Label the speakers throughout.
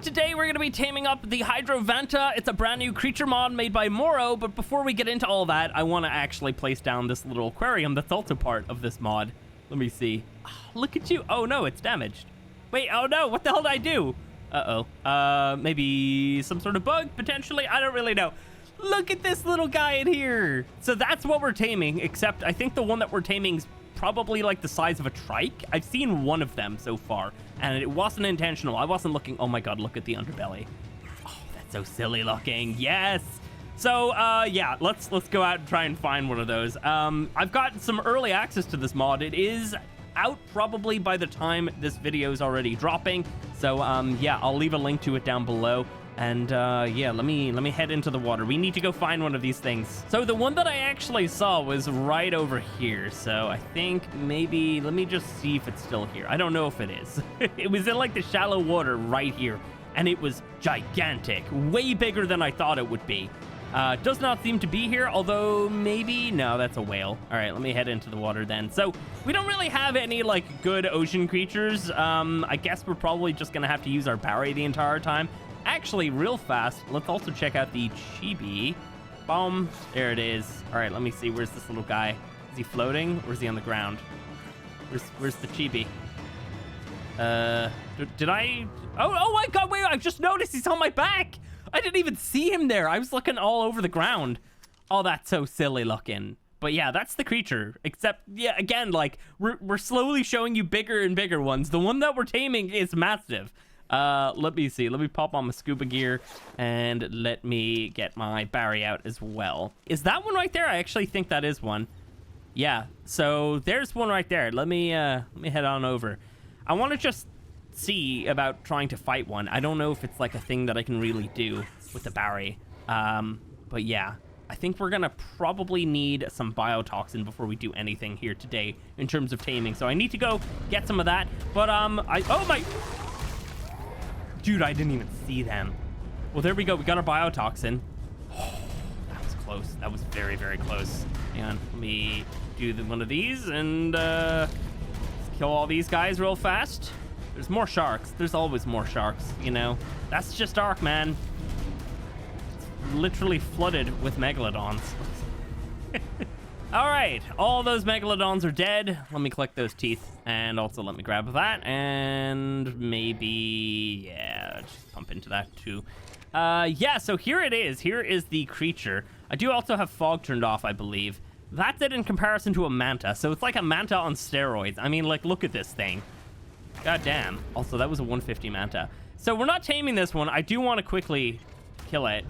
Speaker 1: today we're going to be taming up the Hydrovanta. It's a brand new creature mod made by Moro, but before we get into all that, I want to actually place down this little aquarium that's also part of this mod. Let me see. Oh, look at you. Oh no, it's damaged. Wait, oh no, what the hell did I do? Uh-oh. Maybe some sort of bug, potentially? I don't really know. Look at this little guy in here. So that's what we're taming, except I think the one that we're taming is probably like the size of a trike. I've seen one of them so far, and it wasn't intentional. I wasn't looking. Oh my god, look at the underbelly. Oh, that's so silly looking. Yes. So yeah, let's go out and try and find one of those. I've got some early access to this mod. It is out probably by the time this video is already dropping. So yeah, I'll leave a link to it down below. And yeah, let me head into the water. We need to go find one of these things. So the one that I actually saw was right over here. So I think maybe, let me just see if it's still here. I don't know if it is. It was in like the shallow water right here, and it was gigantic, way bigger than I thought it would be. Does not seem to be here, although maybe, no, that's a whale. All right, let me head into the water then. So we don't really have any like good ocean creatures. I guess we're probably just gonna have to use our Barry the entire time. Actually, real fast, let's also check out the chibi. Boom, there it is. All right, let me see, where's this little guy? Is he floating or is he on the ground? Where's the chibi? Did I? Oh my god, wait, I've just noticed he's on my back. I didn't even see him there. I was looking all over the ground. Oh, that's so silly looking. But yeah, that's the creature. Except, yeah, again, like, we're slowly showing you bigger and bigger ones. The one that we're taming is massive. Let me see. Let me pop on my scuba gear and let me get my Barry out as well. Is that one right there? I actually think that is one. Yeah, so there's one right there. Let me head on over. I want to just see about trying to fight one. I don't know if it's like a thing that I can really do with the Barry. But yeah, I think we're gonna probably need some biotoxin before we do anything here today in terms of taming. So I need to go get some of that. But oh my, dude, I didn't even see them. Well, there we go. We got our biotoxin. Oh, that was close. That was very, very close. Hang on, let me do one of these and let's kill all these guys real fast. There's more sharks. There's always more sharks, you know. That's just ARK, man. It's literally flooded with megalodons. All right, all those megalodons are dead. Let me collect those teeth, and also let me grab that, and maybe, yeah, just pump into that too. Yeah, so here it is. Here is the creature. I do also have fog turned off, I believe. That's it in comparison to a manta. So it's like a manta on steroids. I mean, like, look at this thing. God damn. Also, that was a 150 manta. So we're not taming this one. I do want to quickly kill it.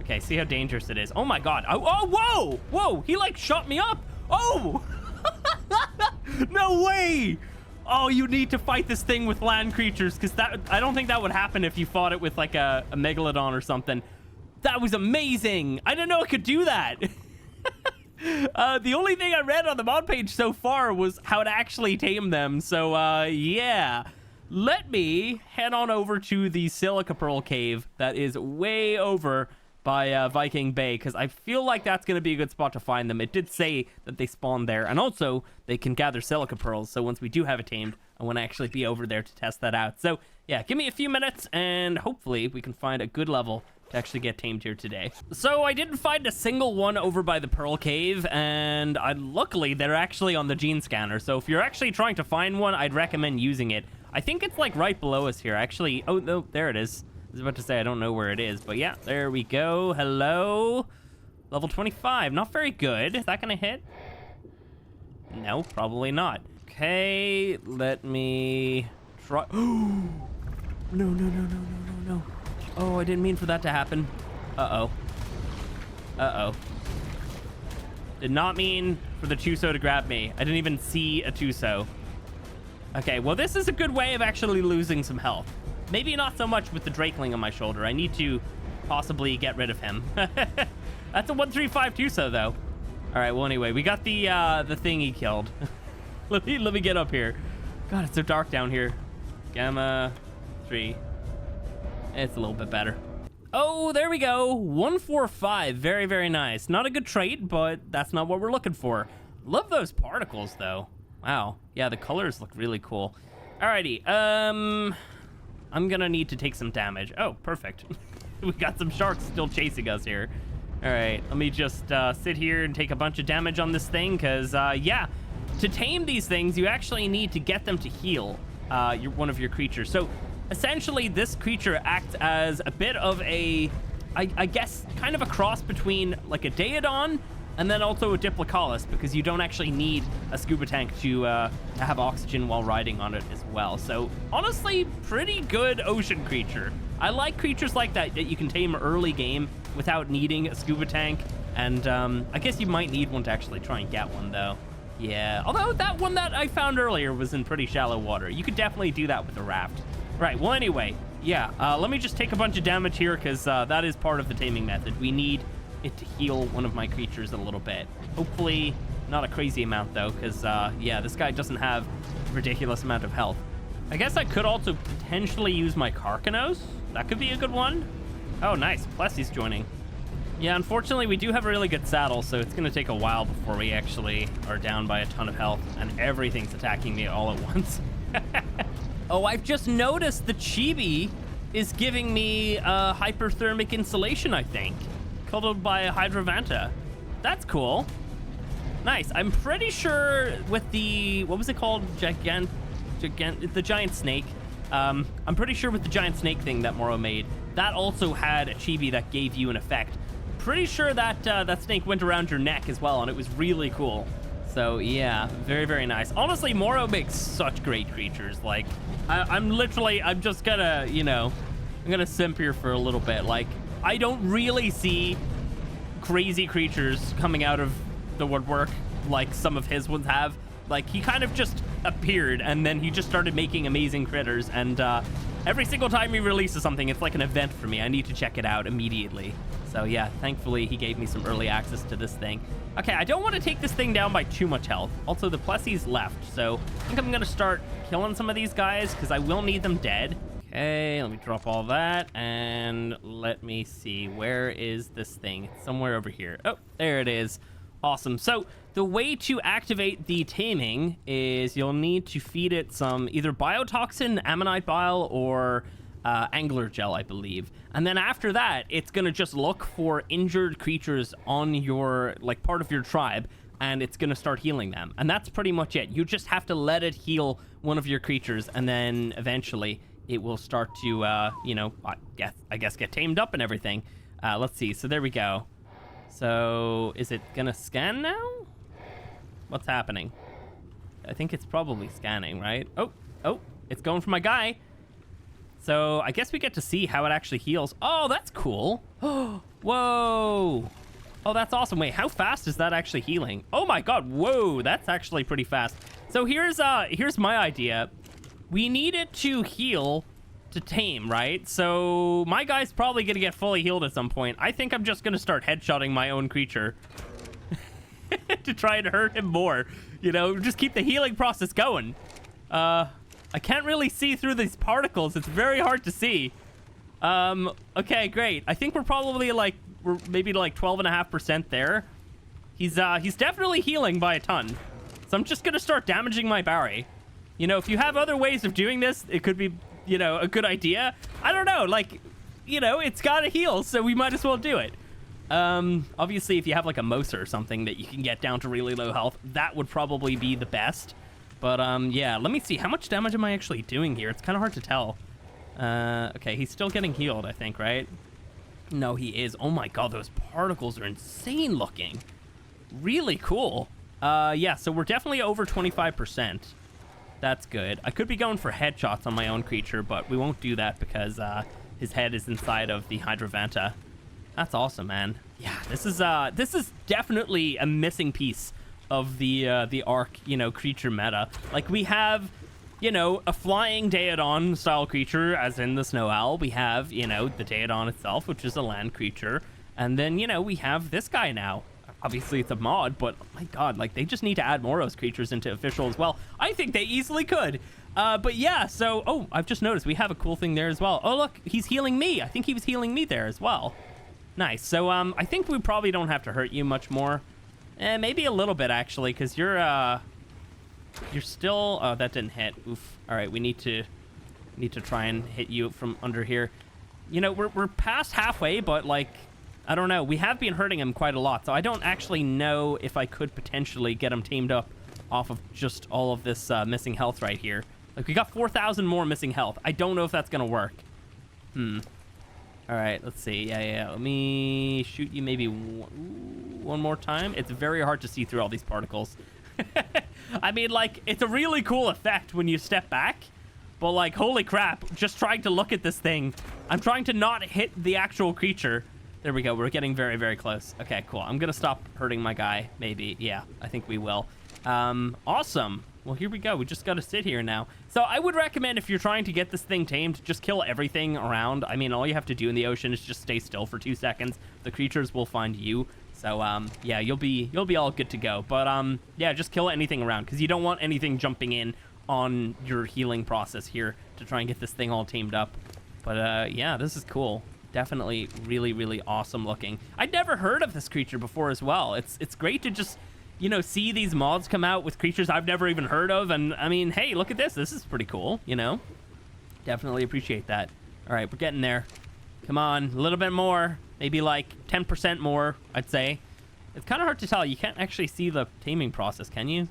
Speaker 1: Okay, see how dangerous it is. Oh my god. Oh, whoa! Whoa! He like shot me up! Oh! No way! Oh, you need to fight this thing with land creatures, because that, I don't think that would happen if you fought it with like a megalodon or something. That was amazing! I didn't know it could do that! The only thing I read on the mod page so far was how to actually tame them. So, yeah. Let me head on over to the Silica Pearl Cave that is way over by Viking Bay, because I feel like that's going to be a good spot to find them. It did say that they spawn there, and also they can gather silica pearls. So once we do have it tamed, I want to actually be over there to test that out. So yeah, give me a few minutes, and hopefully we can find a good level to actually get tamed here today. So I didn't find a single one over by the Pearl Cave, and luckily they're actually on the gene scanner. So if you're actually trying to find one, I'd recommend using it. I think it's like right below us here. Actually, oh no, there it is. I was about to say I don't know where it is, but yeah, there we go. Hello. Level 25, not very good. Is that gonna hit? No, probably not. Okay, let me try. No. Oh, I didn't mean for that to happen. Uh-oh. Did not mean for the Tuso to grab me. I didn't even see a Tuso. Okay, well, this is a good way of actually losing some health. Maybe not so much with the Drakeling on my shoulder. I need to possibly get rid of him. That's a 135 Tuso, though. All right, well, anyway, we got the thing he killed. let me get up here. God, it's so dark down here. Gamma 3. It's a little bit better. Oh, there we go. 145. Very, very nice. Not a good trait, but that's not what we're looking for. Love those particles, though. Wow. Yeah, the colors look really cool. Alrighty. I'm gonna need to take some damage. Oh, perfect. We got some sharks still chasing us here. All right, let me just sit here and take a bunch of damage on this thing, because, yeah, to tame these things, you actually need to get them to heal one of your creatures. So, essentially, this creature acts as a bit of a, I guess, kind of a cross between, like, a Daedon and then also a Diplocaulus, because you don't actually need a scuba tank to have oxygen while riding on it as well. So, honestly, pretty good ocean creature. I like creatures like that you can tame early game without needing a scuba tank. And I guess you might need one to actually try and get one, though. Yeah, although that one that I found earlier was in pretty shallow water. You could definitely do that with a raft. Right, well, anyway, yeah, let me just take a bunch of damage here, because that is part of the taming method. We need it to heal one of my creatures a little bit. Hopefully not a crazy amount, though, because, yeah, this guy doesn't have a ridiculous amount of health. I guess I could also potentially use my Carcanos. That could be a good one. Oh, nice. Plessy's joining. Yeah, unfortunately, we do have a really good saddle, so it's going to take a while before we actually are down by a ton of health, and everything's attacking me all at once. Oh, I've just noticed the Chibi is giving me hyperthermic insulation, I think. Cuddled by a Hydrovanta. That's cool. Nice. I'm pretty sure with the, what was it called? The giant snake. I'm pretty sure with the giant snake thing that Moro made, that also had a chibi that gave you an effect. Pretty sure that that snake went around your neck as well, and it was really cool. So yeah, very, very nice. Honestly, Moro makes such great creatures. Like, I'm just gonna, you know, I'm gonna simp here for a little bit. Like, I don't really see crazy creatures coming out of the woodwork like some of his ones have. Like, he kind of just appeared, and then he just started making amazing critters, and every single time he releases something, it's like an event for me. I need to check it out immediately. So yeah, thankfully he gave me some early access to this thing. Okay, I don't want to take this thing down by too much health. Also, the Plessy's left, so I think I'm gonna start killing some of these guys, because I will need them dead. Okay, let me drop all that, and let me see, where is this thing? It's somewhere over here. Oh, there it is. Awesome. So the way to activate the taming is you'll need to feed it some either biotoxin, ammonite bile, or angler gel, I believe. And then after that, it's going to just look for injured creatures on your, like, part of your tribe, and it's going to start healing them. And that's pretty much it. You just have to let it heal one of your creatures, and then eventually it will start to, you know, I guess get tamed up and everything. Let's see. So there we go. So is it going to scan now? What's happening? I think it's probably scanning, right? Oh, it's going for my guy. So I guess we get to see how it actually heals. Oh, that's cool. Whoa. Oh, that's awesome. Wait, how fast is that actually healing? Oh my God. Whoa, that's actually pretty fast. So here's my idea. We need it to heal to tame, right? So my guy's probably gonna get fully healed at some point. I think I'm just gonna start headshotting my own creature to try and hurt him more. You know, just keep the healing process going. I can't really see through these particles. It's very hard to see. Okay, great. I think we're probably like, we're maybe like 12.5% there. He's definitely healing by a ton. So I'm just gonna start damaging my Barry. You know, if you have other ways of doing this, it could be, you know, a good idea. I don't know, like, you know, it's gotta heal, so we might as well do it. Obviously, if you have like a Mosa or something that you can get down to really low health, that would probably be the best. But, yeah, let me see. How much damage am I actually doing here? It's kind of hard to tell. Okay, he's still getting healed, I think, right? No, he is. Oh my God, those particles are insane looking. Really cool. Yeah, so we're definitely over 25%. That's good. I could be going for headshots on my own creature, but we won't do that because his head is inside of the Hydrovanta. That's awesome, man. Yeah, this is definitely a missing piece of the ARK, you know, creature meta. Like, we have, you know, a flying Daedon style creature, as in the Snow Owl. We have, you know, the Daedon itself, which is a land creature, and then, you know, we have this guy now. Obviously, it's a mod, but my God, like, they just need to add more of those creatures into official as well. I think they easily could. But yeah, so, oh, I've just noticed we have a cool thing there as well. Oh, look, he's healing me. I think he was healing me there as well. Nice. So, I think we probably don't have to hurt you much more. Maybe a little bit, actually, because you're still... Oh, that didn't hit. Oof. All right, we need to Need to try and hit you from under here. You know, we're past halfway, but like, I don't know. We have been hurting him quite a lot, so I don't actually know if I could potentially get him tamed up off of just all of this missing health right here. Like, we got 4,000 more missing health. I don't know if that's gonna work. All right, let's see. Yeah. Let me shoot you maybe one more time. It's very hard to see through all these particles. I mean, like, it's a really cool effect when you step back, but like, holy crap, just trying to look at this thing. I'm trying to not hit the actual creature. There we go. We're getting very, very close. Okay, cool. I'm gonna stop hurting my guy, maybe. Yeah, I think we will. Awesome. Well, here we go. We just got to sit here now. So I would recommend, if you're trying to get this thing tamed, just kill everything around. I mean, all you have to do in the ocean is just stay still for 2 seconds. The creatures will find you. So, yeah, you'll be all good to go. But, yeah, just kill anything around, because you don't want anything jumping in on your healing process here to try and get this thing all tamed up. But, yeah, this is cool. Definitely really, really awesome looking. I'd never heard of this creature before as well. It's great to just, you know, see these mods come out with creatures I've never even heard of. And I mean, hey, look at this. This is pretty cool, you know? Definitely appreciate that. All right, we're getting there. Come on, a little bit more. Maybe like 10% more, I'd say. It's kind of hard to tell. You can't actually see the taming process, can you?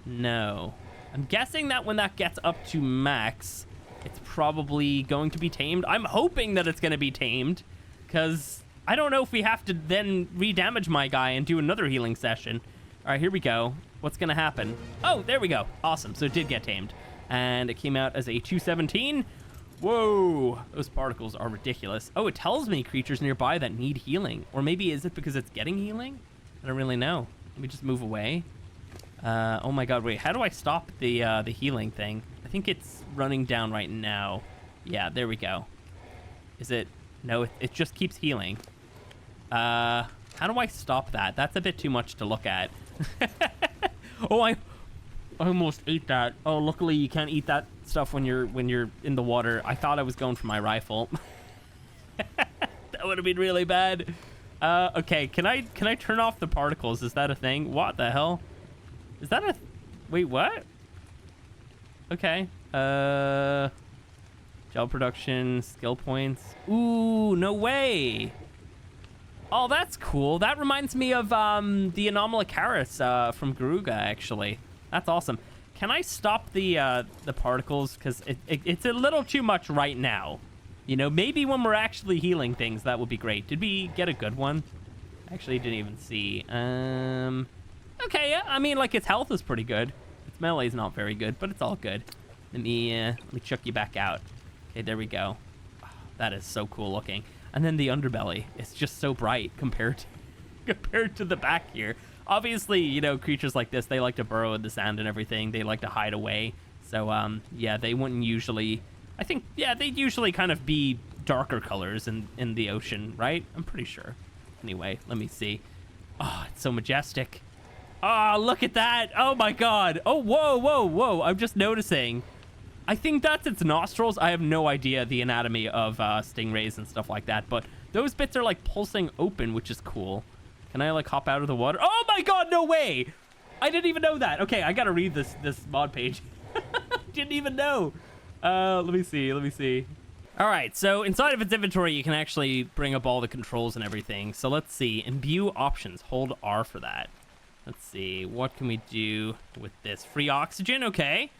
Speaker 1: No. I'm guessing that when that gets up to max, it's probably going to be tamed. I'm hoping that it's going to be tamed, because I don't know if we have to then re-damage my guy and do another healing session. All right, here we go. What's going to happen? Oh, there we go. Awesome. So it did get tamed. And it came out as a 217. Whoa. Those particles are ridiculous. Oh, it tells me creatures nearby that need healing. Or maybe is it because it's getting healing? I don't really know. Let me just move away. Oh my god, wait. How do I stop the healing thing? I think it's running down right now. Yeah, there we go. Is it? No, it just keeps healing. How do I stop that? That's a bit too much to look at. Oh, I almost ate that. Oh, luckily you can't eat that stuff when you're in the water. I thought I was going for my rifle. That would have been really bad. Okay, can I turn off the particles? Is that a thing? What the hell? Is that a... Wait, what? Okay. Gel production, skill points. Ooh, no way. Oh, that's cool. That reminds me of the Anomalocaris from Garuga, actually. That's awesome. Can I stop the particles? Because it's a little too much right now. You know, maybe when we're actually healing things, that would be great. Did we get a good one? Actually, didn't even see. Okay, yeah. I mean, like, its health is pretty good. Its melee is not very good, but it's all good. Let me chuck you back out. Okay, there we go. Oh, that is so cool looking. And then the underbelly, it's just so bright compared to the back here. Obviously, you know, creatures like this, they like to burrow in the sand and everything. They like to hide away. So, yeah, they wouldn't usually... I think, yeah, they'd usually kind of be darker colors in the ocean, right? I'm pretty sure. Anyway, let me see. Oh, it's so majestic. Oh, look at that. Oh, my God. Oh, whoa, whoa, whoa. I'm just noticing. I think that's its nostrils. I have no idea the anatomy of stingrays and stuff like that, but those bits are like pulsing open, which is cool. Can I like hop out of the water? Oh my god, no way! I didn't even know that. Okay, I gotta read this mod page. Didn't even know. Let me see. All right, so inside of its inventory, you can actually bring up all the controls and everything. So let's see, imbue options, hold R for that. Let's see, what can we do with this? Free oxygen, okay.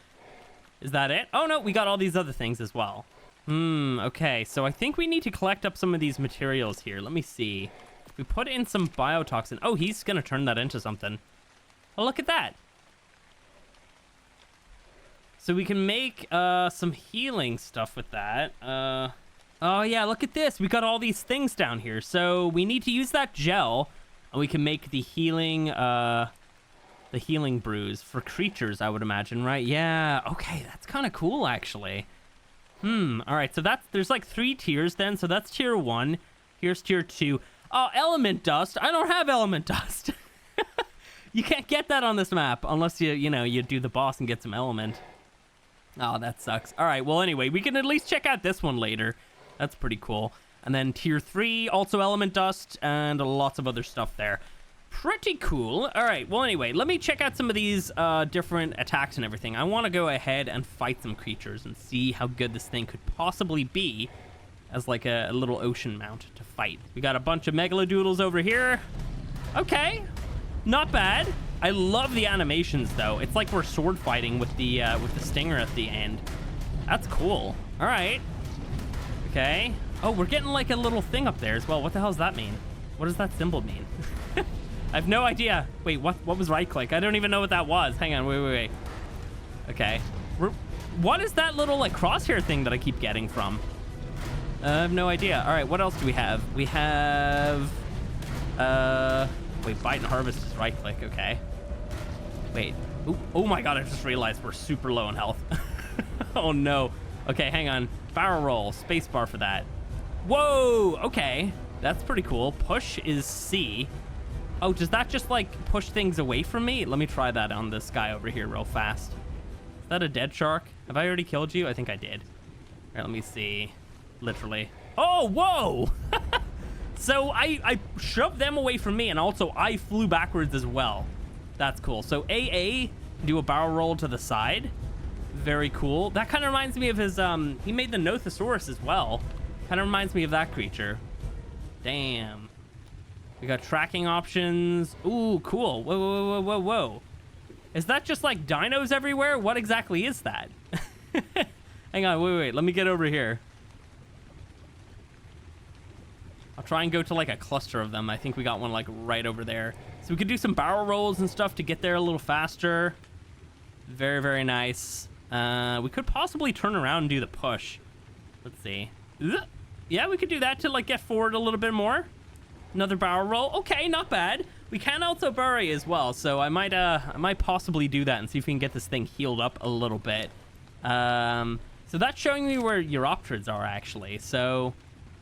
Speaker 1: Is that it? Oh, no, we got all these other things as well. Okay, so I think we need to collect up some of these materials here. Let me see. We put in some biotoxin. Oh, he's going to turn that into something. Oh, look at that. So we can make some healing stuff with that. Oh, yeah, look at this. We got all these things down here. So we need to use that gel, and we can make the healing brews for creatures, I would imagine, right? Yeah, okay, that's kind of cool, actually. All right, so there's like 3 tiers then, so that's tier 1. Here's tier 2. Oh, element dust. I don't have element dust. You can't get that on this map unless you do the boss and get some element. Oh, that sucks. All right, well, anyway, we can at least check out this one later. That's pretty cool. And then tier 3, also element dust, and lots of other stuff there. Pretty cool. All right, well, anyway, let me check out some of these different attacks and everything. I want to go ahead and fight some creatures and see how good this thing could possibly be as like a little ocean mount to fight. We got a bunch of megalodoodles over here. Okay, not bad. I love the animations, though. It's like we're sword fighting with the stinger at the end. That's cool. All right. Okay. Oh, we're getting like a little thing up there as well. What the hell does that mean? What does that symbol mean? I have no idea. Wait, what was right click? I don't even know what that was. Hang on, wait. Okay. What is that little like crosshair thing that I keep getting from? I have no idea. All right, what else do we have? We have, wait, bite and harvest is right click, okay. Wait, oh my God, I just realized we're super low on health. Oh no. Okay, hang on. Barrel roll, space bar for that. Whoa, okay. That's pretty cool. Push is C. Oh, does that just like push things away from me? Let me try that on this guy over here real fast. Is that a dead shark? Have I already killed you? I think I did. All right, let me see. Literally. Oh, whoa! So I shoved them away from me, and also I flew backwards as well. That's cool. So AA, do a barrel roll to the side. Very cool. That kind of reminds me of his, he made the Nothosaurus as well. Kind of reminds me of that creature. Damn. We got tracking options. Ooh, cool. Whoa. Is that just like dinos everywhere? What exactly is that? Hang on, wait. Let me get over here. I'll try and go to like a cluster of them. I think we got one like right over there. So we could do some barrel rolls and stuff to get there a little faster. Very, very nice. We could possibly turn around and do the push. Let's see. Yeah, we could do that to like get forward a little bit more. Another barrel roll. Okay, not bad. We can also bury as well, so I might possibly do that and see if we can get this thing healed up a little bit. So that's showing me where Europterids are actually. So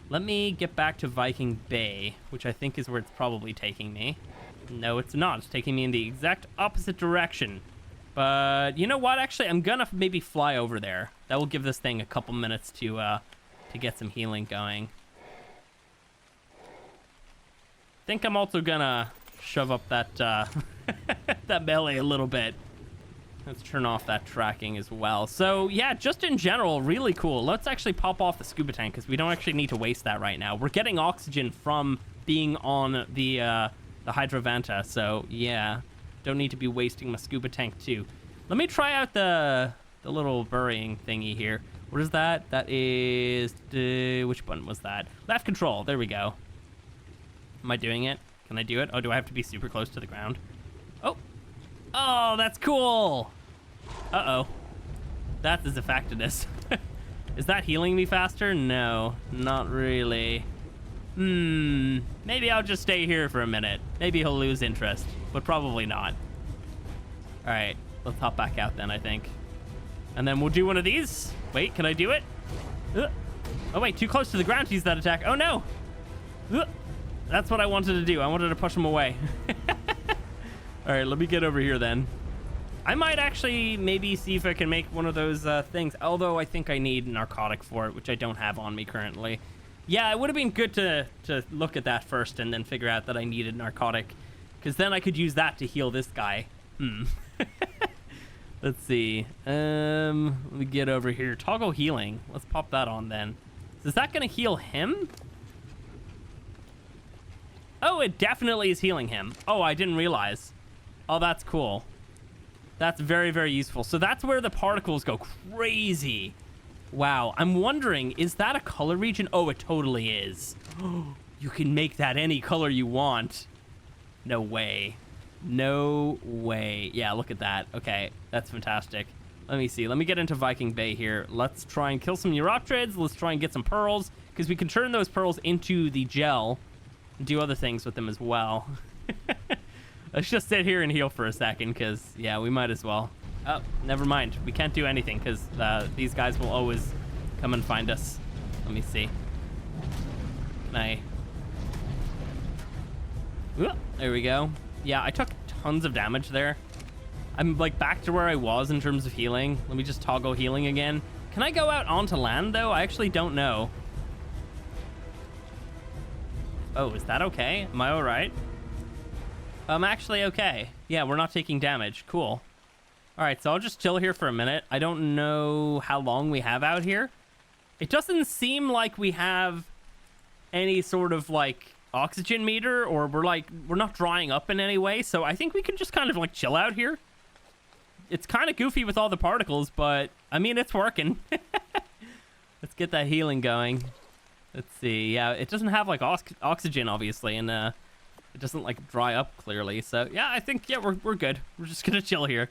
Speaker 1: let me get back to Viking Bay, which I think is where it's probably taking me. No, it's not. It's taking me in the exact opposite direction. But you know what? Actually, I'm gonna maybe fly over there. That will give this thing a couple minutes to get some healing going. I think I'm also gonna shove up that that melee a little bit. Let's turn off that tracking as well. So yeah, just in general, really cool. Let's actually pop off the scuba tank because we don't actually need to waste that right now. We're getting oxygen from being on the Hydrovanta, so yeah, don't need to be wasting my scuba tank too. Let me try out the little burying thingy here. What is that? That is which button was that? Left control. There we go. Am I doing it? Can I do it? Oh, do I have to be super close to the ground? Oh, that's cool. Uh-oh. That's his effectiveness. Is that healing me faster? No, not really. Maybe I'll just stay here for a minute. Maybe he'll lose interest, but probably not. All right, let's hop back out then, I think. And then we'll do one of these. Wait, can I do it? Oh, wait, too close to the ground to use that attack. Oh, no. That's what I wanted to do. I wanted to push him away. All right, let me get over here then. I might actually maybe see if I can make one of those things, although I think I need narcotic for it, which I don't have on me currently. Yeah, it would have been good to look at that first and then figure out that I needed narcotic, because then I could use that to heal this guy. Let's see. Let me get over here. Toggle healing. Let's pop that on then. Is that going to heal him? Oh, it definitely is healing him. Oh, I didn't realize. Oh, that's cool. That's very, very useful. So that's where the particles go crazy. Wow. I'm wondering, is that a color region? Oh, it totally is. You can make that any color you want. No way. No way. Yeah, look at that. Okay, that's fantastic. Let me see. Let me get into Viking Bay here. Let's try and kill some Europterids. Let's try and get some pearls, because we can turn those pearls into the gel and do other things with them as well. Let's just sit here and heal for a second, because, yeah, we might as well. Oh, never mind. We can't do anything, because these guys will always come and find us. Let me see. Can I... There we go. Yeah, I took tons of damage there. I'm, like, back to where I was in terms of healing. Let me just toggle healing again. Can I go out onto land, though? I actually don't know. Oh, is that okay? Am I all right? I'm actually okay. Yeah, we're not taking damage. Cool. All right, so I'll just chill here for a minute. I don't know how long we have out here. It doesn't seem like we have any sort of like oxygen meter, or we're not drying up in any way. So I think we can just kind of like chill out here. It's kind of goofy with all the particles, but I mean, it's working. Let's get that healing going. Let's see. Yeah, it doesn't have like oxygen, obviously, and it doesn't like dry up clearly. So yeah, I think, yeah, we're good. We're just gonna chill here.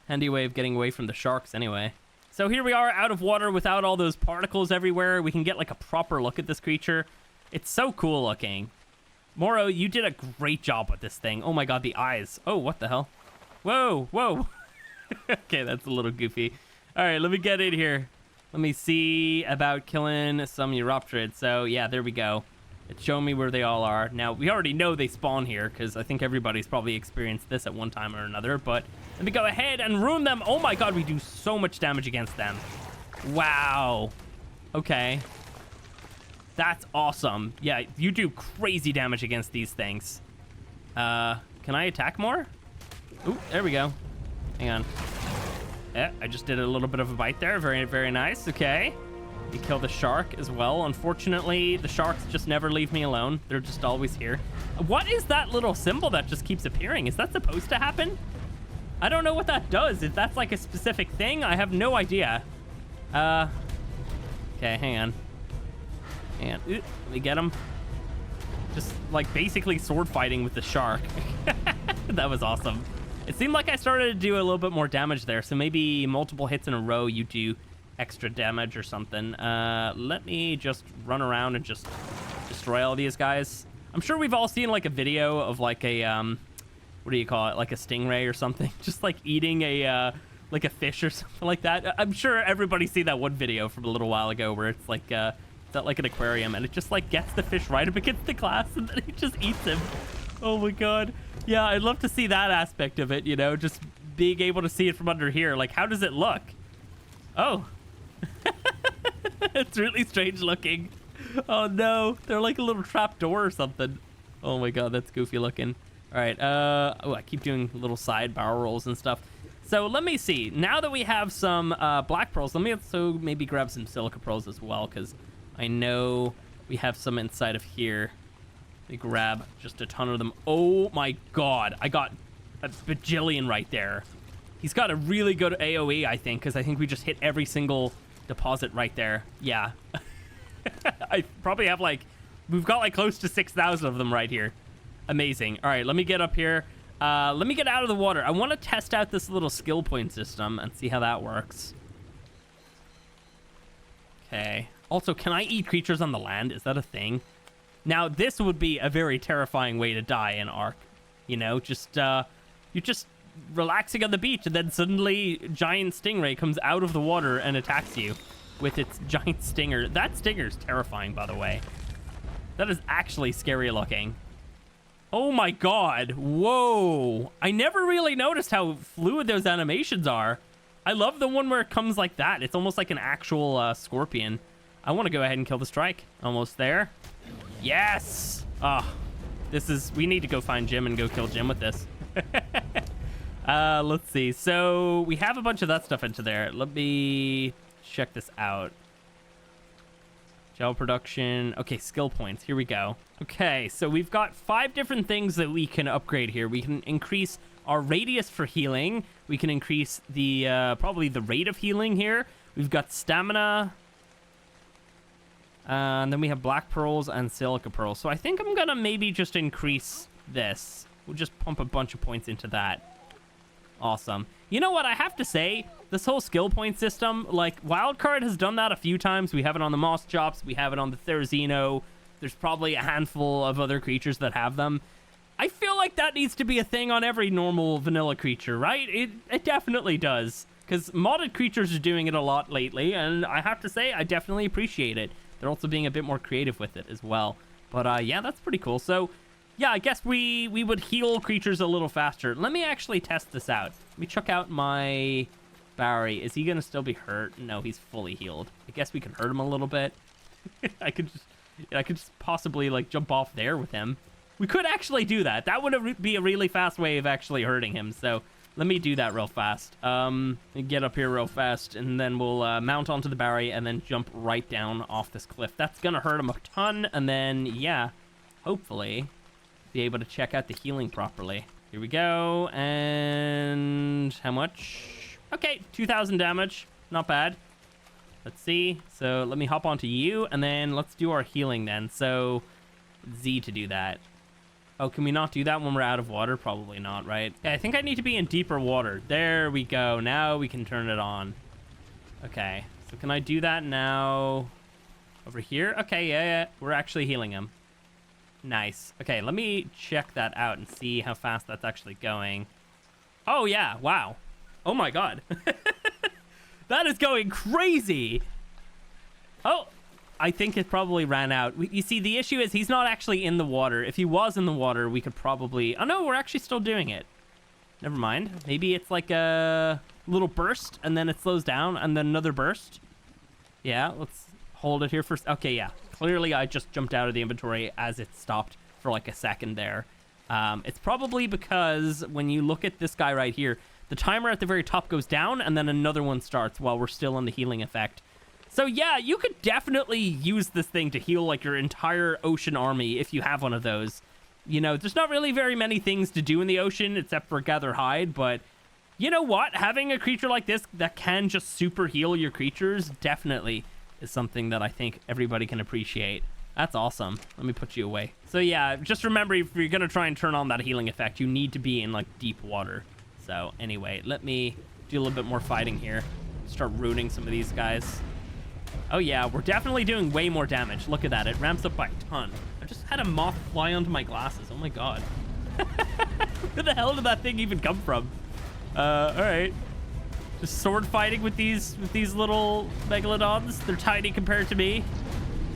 Speaker 1: Handy way of getting away from the sharks anyway. So here we are out of water without all those particles everywhere. We can get like a proper look at this creature. It's so cool looking. Moro, you did a great job with this thing. Oh my god, the eyes. Oh, what the hell? Whoa, whoa. Okay, that's a little goofy. All right, let me get in here. Let me see about killing some Europterids. So yeah, there we go. It's showing me where they all are. Now, we already know they spawn here because I think everybody's probably experienced this at one time or another. But let me go ahead and ruin them. Oh my god, we do so much damage against them. Wow. Okay. That's awesome. Yeah, you do crazy damage against these things. Can I attack more? Ooh, there we go. Hang on. Yeah, I just did a little bit of a bite there. Very, very nice. Okay. You kill the shark as well. Unfortunately, the sharks just never leave me alone. They're just always here. What is that little symbol that just keeps appearing? Is that supposed to happen? I don't know what that does. If that's like a specific thing, I have no idea. Okay, hang on. Hang on. Ooh, let me get him. Just like basically sword fighting with the shark. That was awesome. It seemed like I started to do a little bit more damage there, so maybe multiple hits in a row you do extra damage or something. Let me just run around and just destroy all these guys. I'm sure we've all seen like a video of like a what do you call it, like a stingray or something, just like eating a like a fish or something like that. I'm sure everybody's seen that one video from a little while ago where it's like like an aquarium, and it just like gets the fish right up against the glass and then it just eats him. Oh my god. Yeah, I'd love to see that aspect of it, you know, just being able to see it from under here. Like, how does it look? Oh. It's really strange looking. Oh no, they're like a little trap door or something. Oh my god, that's goofy looking. All right, oh, I keep doing little side barrel rolls and stuff. So let me see. Now that we have some black pearls, let me also maybe grab some silica pearls as well, because I know we have some inside of here. Let me grab just a ton of them. Oh my god, I got a bajillion right there. He's got a really good AoE, I think, because I think we just hit every single deposit right there. Yeah. I probably have like, we've got like close to 6,000 of them right here. Amazing. All right, let me get up here. Let me get out of the water. I want to test out this little skill point system and see how that works. Okay. Also, can I eat creatures on the land? Is that a thing? Now, this would be a very terrifying way to die in ARK. You know, just, you're just relaxing on the beach, and then suddenly giant stingray comes out of the water and attacks you with its giant stinger. That stinger's terrifying, by the way. That is actually scary looking. Oh my god. Whoa. I never really noticed how fluid those animations are. I love the one where it comes like that. It's almost like an actual scorpion. I want to go ahead and kill the strike. Almost there. Yes. Oh, this is, we need to go find Jim and go kill Jim with this. Let's see. So we have a bunch of that stuff into there. Let me check this out. Gel production. Okay, skill points. Here we go. Okay, so we've got 5 different things that we can upgrade here. We can increase our radius for healing. We can increase the probably the rate of healing here. We've got stamina. And then we have black pearls and silica pearls. So I think I'm gonna maybe just increase this. We'll just pump a bunch of points into that. Awesome. You know what? I have to say, this whole skill point system, like, Wildcard has done that a few times. We have it on the Moss Chops. We have it on the Therizino. There's probably a handful of other creatures that have them. I feel like that needs to be a thing on every normal vanilla creature, right? It definitely does. Because modded creatures are doing it a lot lately, and I have to say, I definitely appreciate it. They're also being a bit more creative with it as well. But yeah, that's pretty cool. So yeah, I guess we would heal creatures a little faster. Let me actually test this out. Let me check out my Barry. Is he gonna still be hurt? No, he's fully healed. I guess we could hurt him a little bit. I could just possibly like jump off there with him. We could actually do that. That would be a really fast way of actually hurting him. So let me do that real fast. Get up here real fast, and then we'll mount onto the Barry and then jump right down off this cliff. That's gonna hurt him a ton, and then, yeah, hopefully be able to check out the healing properly. Here we go, and how much? Okay, 2,000 damage. Not bad. Let's see. So let me hop onto you, and then let's do our healing then. So Z to do that. Oh, can we not do that when we're out of water? Probably not, right? Yeah, I think I need to be in deeper water. There we go. Now we can turn it on. Okay, so can I do that now? Over here? Okay, yeah. We're actually healing him. Nice. Okay, let me check that out and see how fast that's actually going. Oh, yeah. Wow. Oh, my God. That is going crazy. Oh, I think it probably ran out. You see, the issue is he's not actually in the water. If he was in the water, we could probably... Oh, no, we're actually still doing it. Never mind. Maybe it's like a little burst, and then it slows down, and then another burst. Yeah, let's hold it here first. Okay, yeah. Clearly, I just jumped out of the inventory as it stopped for like a second there. It's probably because when you look at this guy right here, the timer at the very top goes down, and then another one starts while we're still in the healing effect. So yeah, you could definitely use this thing to heal like your entire ocean army if you have one of those. You know, there's not really very many things to do in the ocean except for gather hide, but you know what? Having a creature like this that can just super heal your creatures definitely is something that I think everybody can appreciate. That's awesome. Let me put you away. So yeah, just remember, if you're gonna try and turn on that healing effect, you need to be in like deep water. So anyway, let me do a little bit more fighting here. Start ruining some of these guys. Oh yeah, we're definitely doing way more damage. Look at that, it ramps up by a ton. I just had a moth fly onto my glasses. Oh my God. Where the hell did that thing even come from? All right. Just sword fighting with these little megalodons. They're tiny compared to me.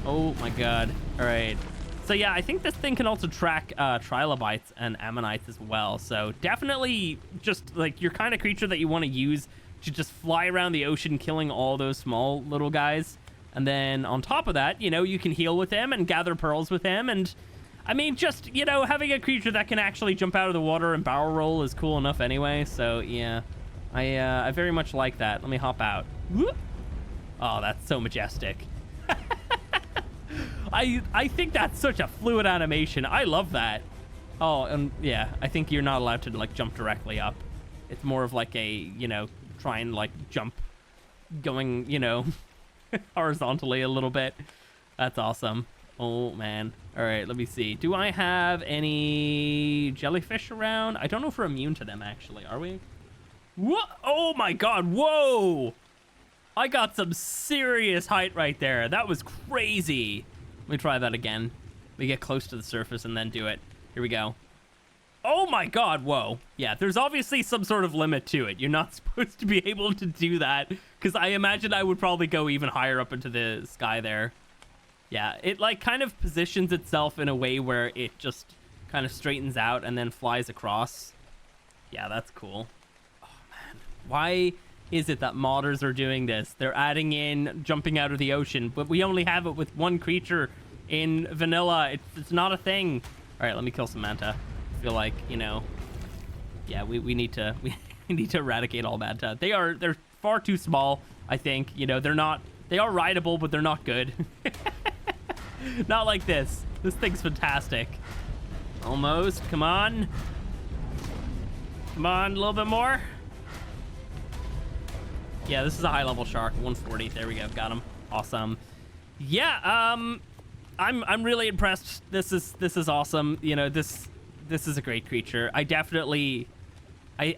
Speaker 1: Oh my God. All right. So yeah, I think this thing can also track trilobites and ammonites as well. So definitely just like your kind of creature that you want to use to just fly around the ocean killing all those small little guys. And then on top of that, you know, you can heal with him and gather pearls with him. And I mean, just, you know, having a creature that can actually jump out of the water and barrel roll is cool enough anyway. So yeah, I very much like that. Let me hop out. Whoop. Oh, that's so majestic. I think that's such a fluid animation. I love that. Oh, and yeah, I think you're not allowed to like jump directly up. It's more of like a, you know, try and like jump going, you know, horizontally a little bit. That's awesome. Oh man. All right, let me see. Do I have any jellyfish around? I don't know if we're immune to them actually. Are we? What? Oh my God. Whoa. I got some serious height right there. That was crazy. Let me try that again. We get close to the surface and then do it. Here we go. Oh my God, whoa. Yeah, there's obviously some sort of limit to it. You're not supposed to be able to do that, because I imagine I would probably go even higher up into the sky there. Yeah, it like kind of positions itself in a way where it just kind of straightens out and then flies across. Yeah, that's cool. Oh man, why is it that modders are doing this? They're adding in jumping out of the ocean, but we only have it with one creature in vanilla. It's not a thing. All right, let me kill some manta. I feel like, you know, yeah, we need to eradicate all manta. They're far too small, I think. You know, they are rideable, but they're not good. Not like this. This thing's fantastic. Almost. Come on. Come on, a little bit more. Yeah, this is a high level shark. 140. There we go. Got him. Awesome. Yeah, I'm really impressed. This is awesome. You know, this is a great creature. I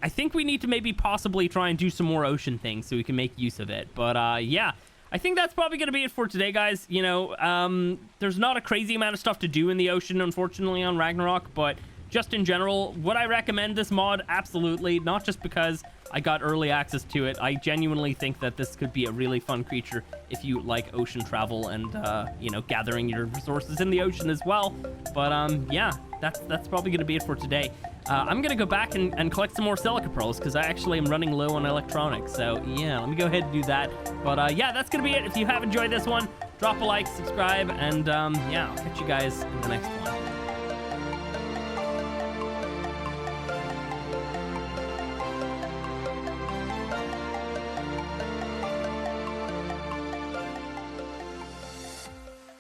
Speaker 1: think we need to maybe possibly try and do some more ocean things so we can make use of it. But yeah, I think that's probably going to be it for today, guys. You know, there's not a crazy amount of stuff to do in the ocean, unfortunately, on Ragnarok, but just in general, would I recommend this mod? Absolutely. Not just because I got early access to it. I genuinely think that this could be a really fun creature if you like ocean travel and, you know, gathering your resources in the ocean as well. But yeah, that's probably going to be it for today. I'm going to go back and collect some more silica pearls because I actually am running low on electronics. So yeah, let me go ahead and do that. But yeah, that's going to be it. If you have enjoyed this one, drop a like, subscribe, and yeah, I'll catch you guys in the next one.